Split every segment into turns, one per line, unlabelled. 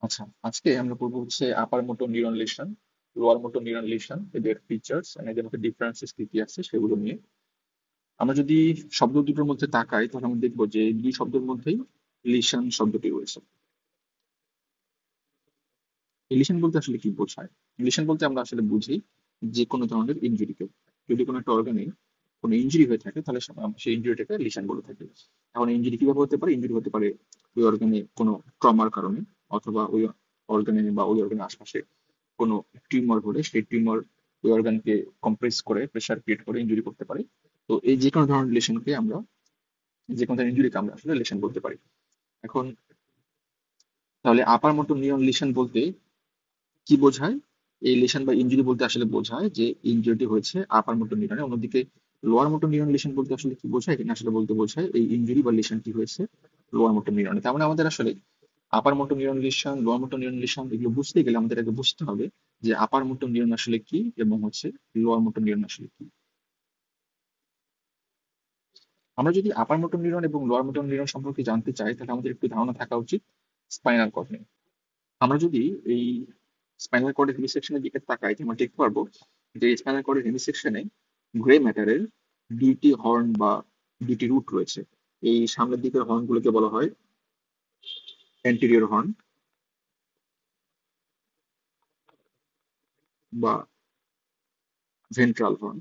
আচ্ছা, আজকে আমরা পড়বো হচ্ছে upper motor neuron lesion, lower motor neuron lesion, এদের ফিচার্স এন্ড এদের মধ্যে ডিফারেন্সেস কি কি আছে সেগুলো নিয়ে। আমরা যদি শব্দ দুটোর মধ্যে তাকাই তাহলে আমরা দেখবো যে এই দুই শব্দের মধ্যেই লিশন শব্দটি রয়েছে। এই লিশন বলতে আসলে কি বোঝায়? লিশন বলতে আমরা আসলে বুঝি যে কোনো ধরনের ইনজুরিকে, যদি কোনো একটা অর্গানে কোনো ইনজুরি হয়ে থাকে তাহলে আমরা সেই ইনজুরিটাকে লিশন বলে থাকি। এখন ইনজুরি কিভাবে হতে পারে? ইনজুরি হতে পারে ওই অর্গানে কোনো ট্রমার কারণে, অথবা ওই অর্গানে বা ওই অর্গানের আশপাশে কোনো টিউমার হলে সেই টিউমার ওই অর্গানকে কম্প্রেস করে প্রেসার ক্রিয়েট করে ইনজুরি করতে পারে। তো এই যে কোনো ধরনের রিলেশনকে আমরা, যে কোনো ধরনের ইনজুরিকে আমরা আসলে লেশন বলতে পারি। এখন তাহলে আপার মোটর নিউরন লিশন বলতে কি বোঝায়? এই লেশন বা ইনজুরি বলতে আসলে বোঝায় যে ইনজুরিটি হয়েছে আপার মোটর নিউরনে। অন্যদিকে লোয়ার মোটর নিউরন লিশন বলতে আসলে কি বোঝায়? এখানে আসলে বলতে বোঝায় এই ইনজুরি বা লিশনটি হয়েছে লোয়ার মোটর নিউরনে। তার মানে আমাদের আসলে আপার motor neuron lesion, lower motor neuron lesion এগুলো বুঝতে গেলে আমাদের আগে বুঝতে হবে যে আপার মোটর নিউরন আসলে কি এবং হচ্ছে লোয়ার মোটর নিউরন আসলে কি। আমরা যদি আপার মোটর নিউরন এবং লোয়ার মোটর নিউরন সম্পর্কে জানতে চাই তাহলে আমাদের একটু ধারণা থাকা উচিত স্পাইনাল কর্ড নিয়ে। আমরা যদি এই স্পাইনাল কর্ডের হেমিসেকশনের দিকে তাকাই তাহলে আমরা দেখতে পারবো যে স্পাইনাল কর্ডের হেমিসেকশনে গ্রে ম্যাটারের দুইটি হর্ন বা দুইটি রুট রয়েছে। এই সামনের দিকের হর্নগুলোকে বলা হয় অ্যান্টেরিয়র হর্ন বা ভেন্ট্রাল হর্ন।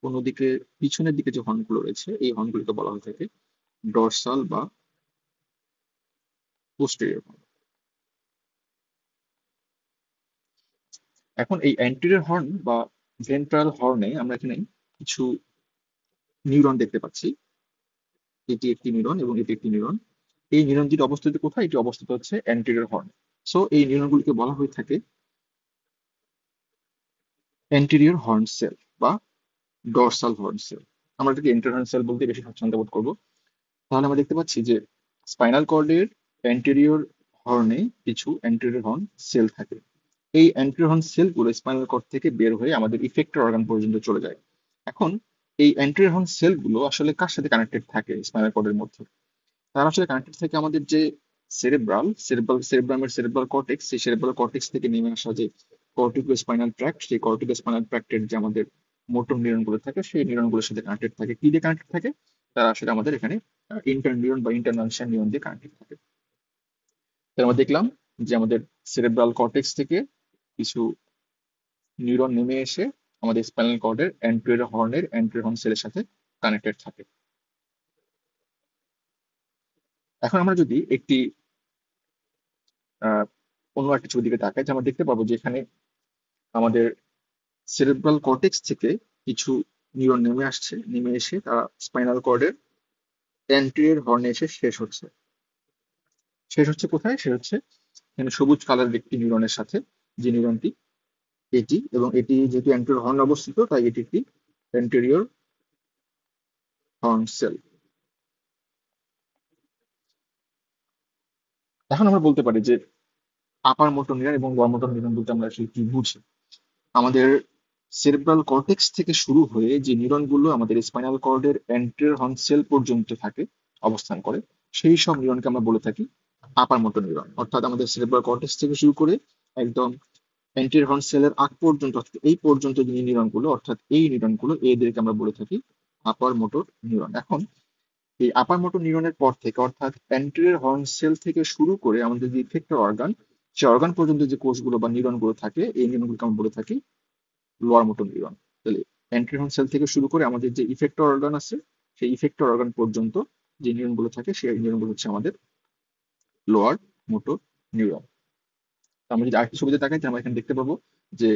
অন্যদিকে পিছনের দিকে যে হর্নগুলো রয়েছে এই হর্নগুলোকে বলা হয়ে থাকে ডর্সাল বা পোস্টেরিয়র হর্ন। এখন এই অ্যান্টেরিয়র হর্ন বা ভেন্ট্রাল হর্নে আমরা এখানে কিছু নিউরন দেখতে পাচ্ছি। এটি একটি নিউরন এবং এটি একটি নিউরন। এই নিউরন যেটি অবস্থিত কোথায়? এটি অবস্থিত হচ্ছে অ্যান্টেরিয়র হর্ন। সো এই নিউরনগুলিকে বলা হয়ে থাকে অ্যান্টেরিয়র হর্ন সেল বা ডর্সাল হর্ন সেল। আমরা এটাকে অ্যান্টেরিয়র হর্ন সেল বলতে বেশি স্বাচ্ছন্দ্য বোধ করবো। তাহলে আমরা দেখতে পাচ্ছি যে স্পাইনাল কর্ডের অ্যান্টেরিয়র হর্নে কিছু অ্যান্টেরিয়র হর্ন সেল থাকে। এই অ্যান্টেরিয়র হর্ন সেলগুলো স্পাইনাল কর্ড থেকে বের হয়ে আমাদের ইফেক্টর অর্গান পর্যন্ত চলে যায়। এখন এই অ্যান্টেরিয়র হর্ন সেলগুলো আসলে কার সাথে কানেক্টেড থাকে স্পাইনাল কর্ডের মধ্যে? তারা আসলে কানেক্টেড থাকে আমাদের যে সেরেব্রামের সেরেব্রাল কর্টেক্স, সেই সেরেব্রাল কর্টেক্স থেকে নেমে আসা যে কর্টিকো স্পাইনাল ট্র্যাক্ট, সেই কর্টিকো স্পাইনাল ট্র্যাক্টের যে আমাদের মোটর নিউরন গুলো থাকে সেই নিউরন গুলোর সাথে কানেক্টেড থাকে। কি দিয়ে কানেক্টেড থাকে? তারা আসলে আমাদের এখানে ইন্টার নিউরন বা ইন্টারনাল নিউরন দিয়ে কানেক্টেড থাকে। তাহলে আমরা দেখলাম যে আমাদের সেরেব্রাল কর্টেক্স থেকে কিছু নিউরন নেমে এসে আমাদের স্পাইনাল কর্ডের অ্যান্টেরিয়র হর্ন সেলের সাথে কানেক্টেড থাকে। এখন আমরা যদি একটি আহ অন্য একটা ছবির দিকে তাকাই যে আমরা দেখতে পাবো যে এখানে আমাদের সেরেব্রাল কর্টেক্স থেকে কিছু নিউরন নেমে এসে তারা স্পাইনাল কর্ডের অ্যান্টেরিয়র হর্নে এসে শেষ হচ্ছে কোথায়? শেষ হচ্ছে এখানে সবুজ কালারের একটি নিউরনের সাথে, যে নিউরনটি এটি, এবং এটি যেহেতু অ্যান্টেরিয়র হর্ন অবস্থিত তাই এটি একটি অ্যান্টেরিয়র হর্ন সেল। এখন আমরা বলতে পারি যে আপার মোটর নিউরন এবং লোয়ার মোটর নিউরন বলতে আমরা আসলে কি বুঝি। আমাদের সেরেব্রাল কর্টেক্স থেকে শুরু হয়ে যে নিউরনগুলো আমাদের স্পাইনাল কর্ডের অ্যান্টেরিয়র হর্ন সেল পর্যন্ত থাকে, অবস্থান করে, সেই সব নিউরনকে আমরা বলে থাকি আপার মোটর নিউরন। অর্থাৎ আমাদের সেরেব্রাল কর্টেক্স থেকে শুরু করে একদম অ্যান্টেরিয়র হর্ন সেলের আগ পর্যন্ত, অর্থাৎ এই পর্যন্ত যে নিউরনগুলো, অর্থাৎ এই নিউরনগুলো, এদেরকে আমরা বলে থাকি আপার মোটর নিউরন। এখন এই আপার মোটর নিউরনের পর থেকে, অর্থাৎ অ্যান্টেরিয়র হর্ন সেল থেকে শুরু করে আমাদের যে ইফেক্টর অর্গান, সে অর্গান পর্যন্ত যে কোষগুলো বা নিউরনগুলো থাকে, এই নিউরনগুলোকে আমরা বলে থাকি লোয়ার মোটর নিউরন। তাহলে অ্যান্টেরিয়র সেল থেকে শুরু করে আমাদের যে ইফেক্টর অর্গান আছে, সেই ইফেক্টর অর্গান পর্যন্ত যে নিউরন গুলো থাকে সেই নিউরন গুলো হচ্ছে আমাদের লোয়ার মোটর নিউরন। আমরা যদি আরেকটি ছবিতে তাকাই তাহলে আমরা এখানে দেখতে পাবো যে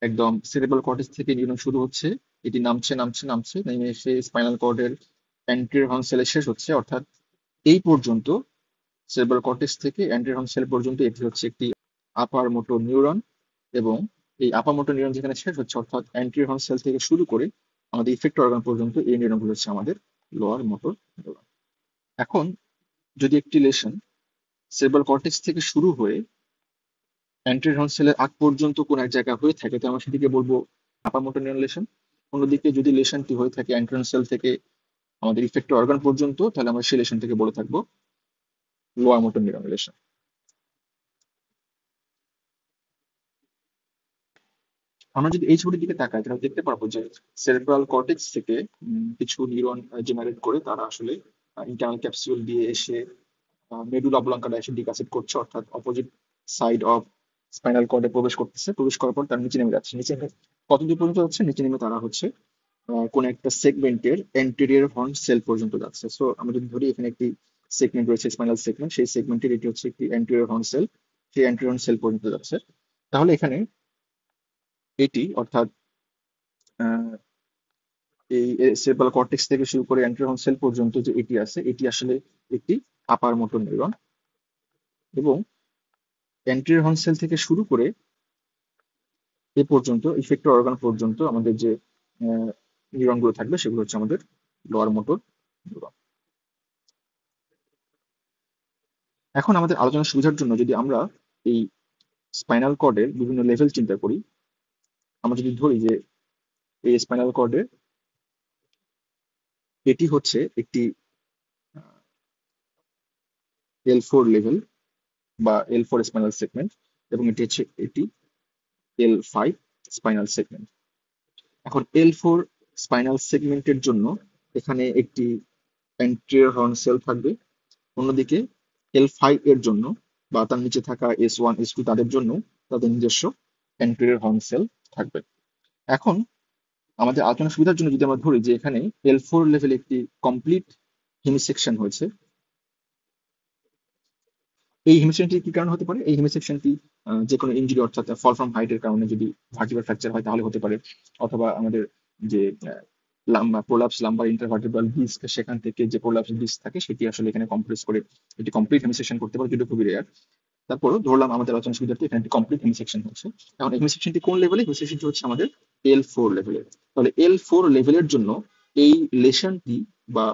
একদম সেরেব্রাল কর্টেক্স থেকে নিউরন শুরু হচ্ছে, এটি নামছে নামছে নামছে নেমে এসে স্পাইনাল কর্ডের অ্যান্টেরিয়র হর্ন সেলে শেষ হচ্ছে। অর্থাৎ এই পর্যন্ত সেরেব্রাল কর্টেক্স থেকে অ্যান্টেরিয়র হর্ন সেল পর্যন্ত এটি হচ্ছে একটি আপার মোটর নিউরন। এবং এই আপার মোটর নিউরন যেখানে শেষ হচ্ছে, অর্থাৎ অ্যান্টেরিয়র হর্ন সেল থেকে শুরু করে আমাদের ইফেক্টর অর্গান পর্যন্ত এই নিউরনগুলো হচ্ছে আমাদের লোয়ার মোটর নিউরন। এখন যদি একটি লেশন সেরেব্রাল কর্টেক্স থেকে শুরু হয়ে অ্যান্টেরিয়র হর্ন সেলের আগ পর্যন্ত কোন এক জায়গায় হয়ে থাকে তো আমরা সেটিকে বলবো আপার মোটর নিউরন লেশন। অন্যদিকে যদি লেশনটি হয়ে থাকে অ্যান্টেরিয়র সেল থেকে আমাদের ইফেক্টর অর্গান পর্যন্ত তাহলে আমরা সেই লেশনটিকে বলে থাকবো লোয়ার মোটর নিউরন লেশন। আমরা যদি এই ছবিটির দিকে তাকাই তাহলে দেখতে পারবো যে সেরেব্রাল কর্টেক্স থেকে কিছু নিউরন জেনারেট করে তারা আসলে ইন্টারনাল ক্যাপসুল দিয়ে এসে মেডুলা অবলাঙ্কাটা এসে ডিকাসেট করছে, অর্থাৎ অপোজিট সাইড অফ স্পাইনাল কর্ডে প্রবেশ করতেছে। প্রবেশ করার পর তার নিচে নেমে যাচ্ছে। নিচে কত দূর পর্যন্ত যাচ্ছে? নিচে নেমে তারা হচ্ছে কোন একটা সেগমেন্টের অ্যান্টেরিয়র হর্ন সেল পর্যন্ত যাচ্ছে। সো আমরা যদি ধরি এখানে একটি সেগমেন্ট রয়েছে, স্পাইনাল সেগমেন্ট, সেই সেগমেন্টের এটি হচ্ছে একটি অ্যান্টেরিয়র হর্ন সেল, সেই অ্যান্টেরিয়র হর্ন সেল পর্যন্ত যাচ্ছে। তাহলে এখানে এটি অর্থাৎ আহ, এই সেরেব্রাল কর্টেক্স থেকে শুরু করে অ্যান্টেরিয়র হর্ন সেল পর্যন্ত যে এটি আছে, এটি আসলে একটি আপার মোটর নিউরন। এবং অ্যান্টেরিয়র হর্ন সেল থেকে শুরু করে এ পর্যন্ত ইফেক্টর অর্গান পর্যন্ত আমাদের যে নিউরন গুলো থাকবে সেগুলো হচ্ছে আমাদের লোয়ার মোটর নিউরন। এখন আমাদের আলোচনার সুবিধার জন্য যদি আমরা এই স্পাইনাল কর্ডের বিভিন্ন লেভেল চিন্তা করি, আমরা যদি ধরি যে এই স্পাইনাল কর্ডে এটি হচ্ছে একটি L4 লেভেল বা L4 স্পাইনাল সেগমেন্ট, এবং এটি L5 স্পাইনাল সেগমেন্ট। এখন L4 স্পাইনাল সেগমেন্টের জন্য এখানে একটি অ্যান্টেরিয়র হর্ন সেল থাকবে। অন্যদিকে L5 এর জন্য বা তার নিচে থাকা S1 S2 তাদের জন্য তাদের নিজস্ব অ্যান্টেরিয়র হর্ন সেল থাকবে। এখন আমাদের আলোচনার সুবিধার জন্য যদি আমরা ধরি যে এখানে L4 লেভেলে একটি কমপ্লিট হেমিসেকশন হয়েছে। এই হেমিসেকশনটি কি কারণে হতে পারে? এই হেমিসেকশনটি যে কোনো ইনজুরি অর্থাৎ ফল ফ্রম হাইটের কারণে যদি ভার্টিব্রাল ফ্র্যাকচার হয় তাহলে হতে পারে, অথবা আমাদের যে প্রোলাপস লাম্বার ইন্টারভার্টিব্রাল ডিস্ক, সেখান থেকে যে প্রোলাপস ডিস্ক থাকে সেটি আসলে এখানে কম্প্রেস করে এটি কমপ্লিট হেমিসেকশন করতে পারে, যেটা খুবই রেয়ার। তারপরও ধরলাম আমাদের আলোচনা সুবিধার্থে এখানে একটি কমপ্লিট হেমিসেকশন হচ্ছে। এখন এই হেমিসেকশনটি কোন লেভেলে? হেমিসেকশনটি হচ্ছে আমাদের L4 লেভেলে। তাহলে L4 লেভেলের জন্য এই লেশনটি বা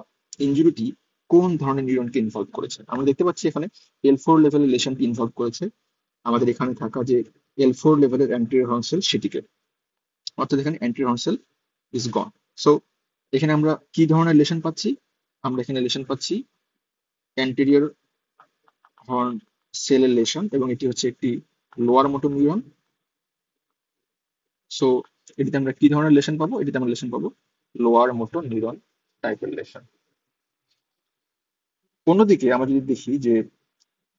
ইনজুরিটি কোন ধরনের নিউরনকে ইনভলভ করেছে? আমরা দেখতে পাচ্ছি এখানে L4 লেভেলের লেশনটি ইনভলভ করেছে আমাদের এখানে থাকা যে L4 লেভেলের অ্যান্টেরিয়র হর্ন সেল সেটিকে, অর্থাৎ এখানে anterior horn cell is gone. So এখানে আমরা কি ধরনের লেশন পাচ্ছি? আমরা এখানে লেশন পাচ্ছি অ্যান্টেরিয়র হর্ন সেলের লেশন, এবং এটি হচ্ছে একটি লোয়ার মোটর নিউরন। সো এটিতে আমরা কি ধরনের লেশন পাবো? এটিতে আমরা লেশন পাবো লোয়ার মোটর নিউরন টাইপের লেশন। অন্যদিকে আমরা যদি দেখি যে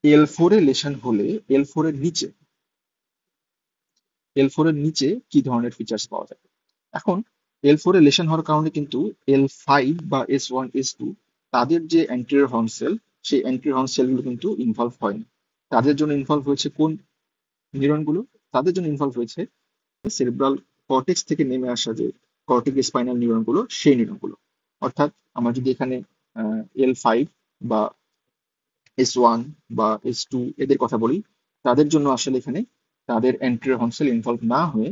L4 এর লেশন হলে L4 এর নিচে L4 এর নিচে কি ধরনের ফিচার্স পাওয়া যায়? এখন L4 এর লেশন হওয়ার কারণে কিন্তু L5 বা S1 S2 তাদের যে অ্যান্টেরিয়র হর্ন সেল, সেই অ্যান্টেরিয়র হর্ন সেলগুলো কিন্তু ইনভলভ হয়নি। তাদের জন্য ইনভলভ হয়েছে কোন নিউরনগুলো? তাদের জন্য ইনভলভ হয়েছে সেরেব্রাল কর্টেক্স থেকে নেমে আসা যে কর্টিক স্পাইনাল নিউরনগুলো, সেই নিউরনগুলো। অর্থাৎ আমরা যদি এখানে L5 বা S1 বা S2 এদের কথা বলি, তাদের জন্য আসলে এখানে তাদের অ্যান্টেরিয়র হর্ন সেল ইনভলভ না হয়ে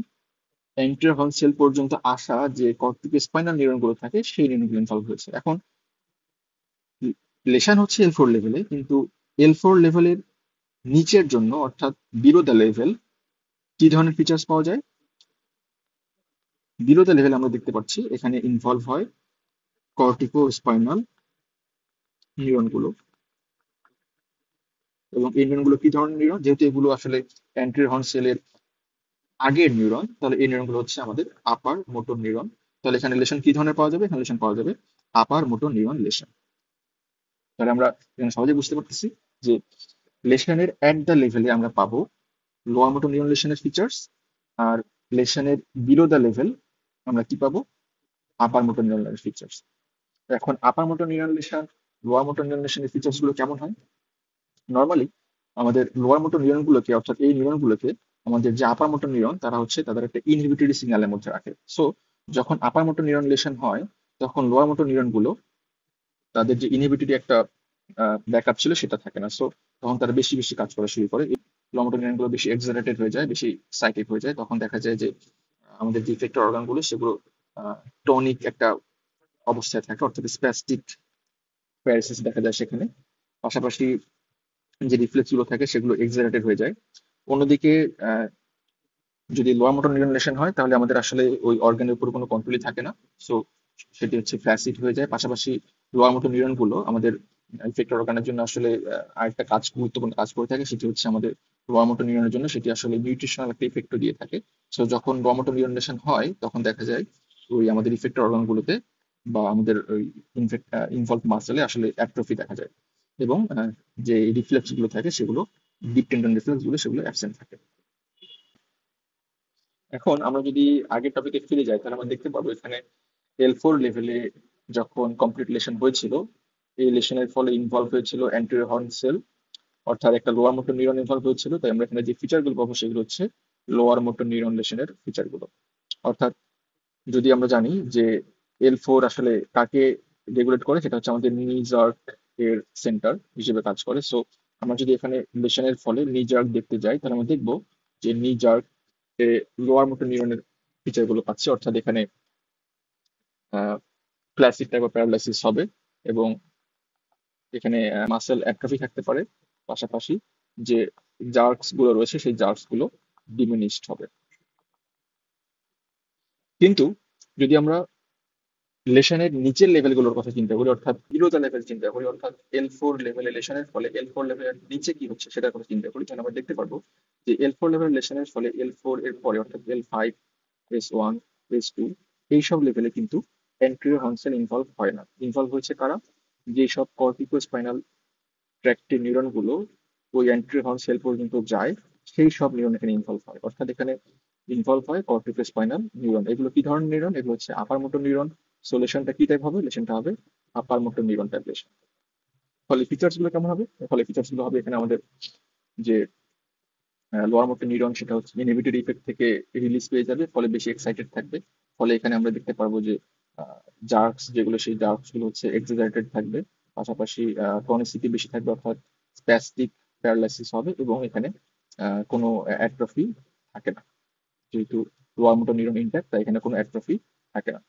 অ্যান্টেরিয়র হর্ন সেল পর্যন্ত আসা যে কর্টিক স্পাইনাল নিউরনগুলো থাকে সেই নিউরনগুলো ইনভলভ হয়েছে। এখন লেশন হচ্ছে L4 লেভেলে, কিন্তু L4 লেভেলের নিচের জন্য অর্থাৎ বিলো দ্য লেভেল কি ধরনের ফিচার্স পাওয়া যায়? বিলো দ্য লেভেল আমরা দেখতে পাচ্ছি এখানে ইনভলভ হয় কর্টিকো স্পাইনাল নিউরনগুলো। এবং এই নিউরনগুলো কি ধরনের নিউরন? যেহেতু এগুলো আসলে অ্যান্টেরিয়র হর্ন সেলের আগের নিউরন, তাহলে এই নিউরনগুলো হচ্ছে আমাদের আপার মোটর নিউরন। তাহলে এখানে লেশন কি ধরনের পাওয়া যাবে? এখানে লেশন পাওয়া যাবে আপার মোটর নিউরন লেশন। তাহলে আমরা এখানে সহজে বুঝতে পারতেছি যে লেশনের অ্যাট দ্য লেভেলে আমরা পাবো লোয়ার মোটর নিউরন লেশনের ফিচার্স, আর লেশনের বিলো দ্য লেভেল আমরা কি পাবো? Upper motor neuron features. এখন upper motor neuron lesion, lower motor neuron লেশনের ফিচার্স গুলো কেমন হয়? নর্মালি আমাদের লোয়ার মোটর নিউরন গুলোকে, অর্থাৎ এই নিউরন গুলোকে আমাদের যে আপার মোটর নিউরন তারা হচ্ছে তাদের একটা ইনহিবিটরি সিগন্যালের মধ্যে রাখে। সো যখন আপার মোটর নিউরন লেশন হয় তখন লোয়ার মোটর নিউরন গুলো তাদের যে ইনহিবিটরি একটা ব্যাকআপ ছিল সেটা থাকে না। সো তখন তারা বেশি বেশি কাজ করা শুরু করে, লোয়ার মোটর নিউরন গুলো বেশি এক্সারেটেড হয়ে যায়, বেশি সাইক্লিক হয়ে যায়। তখন দেখা যায় যে আমাদের যে ইফেক্টর অর্গান গুলো সেগুলো টনিক একটা অবস্থায় থাকে, অর্থাৎ স্প্যাস্টিক প্যারালাইসিস দেখা যায় সেখানে। পাশাপাশি যে রিফ্লেক্স গুলো থাকে সেগুলো এক্সারেটেড হয়ে যায়। অন্যদিকে আহ, যদি লোয়ার মোটর নিউরন লেশন হয় তাহলে আমাদের আসলে ওই অর্গানের উপর কোনো কন্ট্রোলই থাকে না। সো সেটি হচ্ছে ফ্ল্যাসিড হয়ে যায়। পাশাপাশি লোয়ার মোটর নিউরন গুলো আমাদের ইফেক্টর অর্গানের জন্য আসলে আরেকটা গুরুত্বপূর্ণ কাজ করে থাকে, সেটি হচ্ছে আমাদের লোয়ার মোটর নিউরনের জন্য সেটি আসলে নিউট্রিশনাল একটা ইফেক্টও দিয়ে থাকে। সো যখন লোয়ার মোটর নিউরনেশন হয় তখন দেখা যায় ওই আমাদের ইফেক্টর অর্গানগুলোতে বা আমাদের ওই ইনভলভ মাসেলে আসলে অ্যাট্রফি দেখা যায়, এবং যে রিফ্লেক্স গুলো থাকে সেগুলো, ডিপ টেন্ডন রিফ্লেক্স গুলো, সেগুলো অ্যাবসেন্ট থাকে। এখন আমরা যদি আগের টপিকে ফিরে যাই তাহলে আমরা দেখতে পাবো এখানে L4 লেভেলে যখন কমপ্লিট লেশন হয়েছিল, এই লেশনের ফলে ইনভলভ হয়েছিল অ্যান্টেরিয়র হর্ন সেল, অর্থাৎ একটা লোয়ার মোটর নিউরন ইনভলভ হয়েছিল। তাই আমরা এখানে যে ফিচার গুলো পাবো সেগুলো হচ্ছে লোয়ার মোটর নিউরন লেশনের ফিচার গুলো। অর্থাৎ যদি আমরা জানি যে L4 আসলে কাকে রেগুলেট করে, সেটা হচ্ছে আমাদের নি জার্ক এর সেন্টার হিসেবে কাজ করে। সো আমরা যদি এখানে লেশনের ফলে নি জার্ক দেখতে যাই তাহলে আমরা দেখবো যে নি জার্ক এ লোয়ার মোটর নিউরনের ফিচার গুলো পাচ্ছে, অর্থাৎ এখানে ক্লাসিক টাইপ অফ প্যারালাইসিস হবে, এবং এখানে মাসেল অ্যাট্রফি থাকতে পারে, পাশাপাশি যে জার্কস গুলো রয়েছে সেই জার্কস গুলো ডিমিনিশড হবে। কিন্তু যদি আমরা লেশনের নিচের লেভেলগুলোর কথা চিন্তা করি, অর্থাৎ বিলো দ্য লেভেল চিন্তা করি, অর্থাৎ L4 লেভেলে লেশনের ফলে L4 লেভেলের নিচে কি হচ্ছে সেটার কথা চিন্তা করি, তাহলে আমরা দেখতে পারবো যে L4 লেভেল লেশনের ফলে L4 এর পরে অর্থাৎ L5, S1, S2 এইসব লেভেলে কিন্তু অ্যান্টেরিয়র হর্ন ইনভলভ হয় না। ইনভলভ হয়েছে কারা? যেসব কর্টিকো স্পাইনাল ট্র্যাক্টের নিউরন গুলো ওই অ্যান্টেরিয়র হর্ন সেল পর্যন্ত যায়, সেই সব নিউরন এখানে ইনভলভ হয়। অর্থাৎ এখানে ইনভলভ হয় কর্টিকো স্পাইনাল নিউরন। এগুলো কি ধরনের নিউরন? এগুলো হচ্ছে আপার মোটর নিউরন। সো লেশনটা কি টাইপ হবে? লেশনটা হবে upper motor neuron type lesion. ফলে ফিচার্স গুলো কেমন হবে? ফলে ফিচার্স গুলো হবে এখানে আমাদের যে লোয়ার মোটর নিউরন সেটা হচ্ছে ইনহিবিটরি ইফেক্ট থেকে রিলিজ পেয়ে যাবে, ফলে বেশি এক্সাইটেড থাকবে। ফলে এখানে আমরা দেখতে পারবো যে জার্কস যেগুলো, সেই জার্কস গুলো হচ্ছে এক্সাজাইটেড থাকবে, পাশাপাশি টনিসিটি বেশি থাকবে, অর্থাৎ স্প্যাস্টিক প্যারালাইসিস হবে, এবং এখানে কোনো অ্যাট্রফি থাকে না। যেহেতু লোয়ার মোটর নিউরন ইনট্যাক্ট, তাই এখানে কোনো অ্যাট্রফি থাকে না।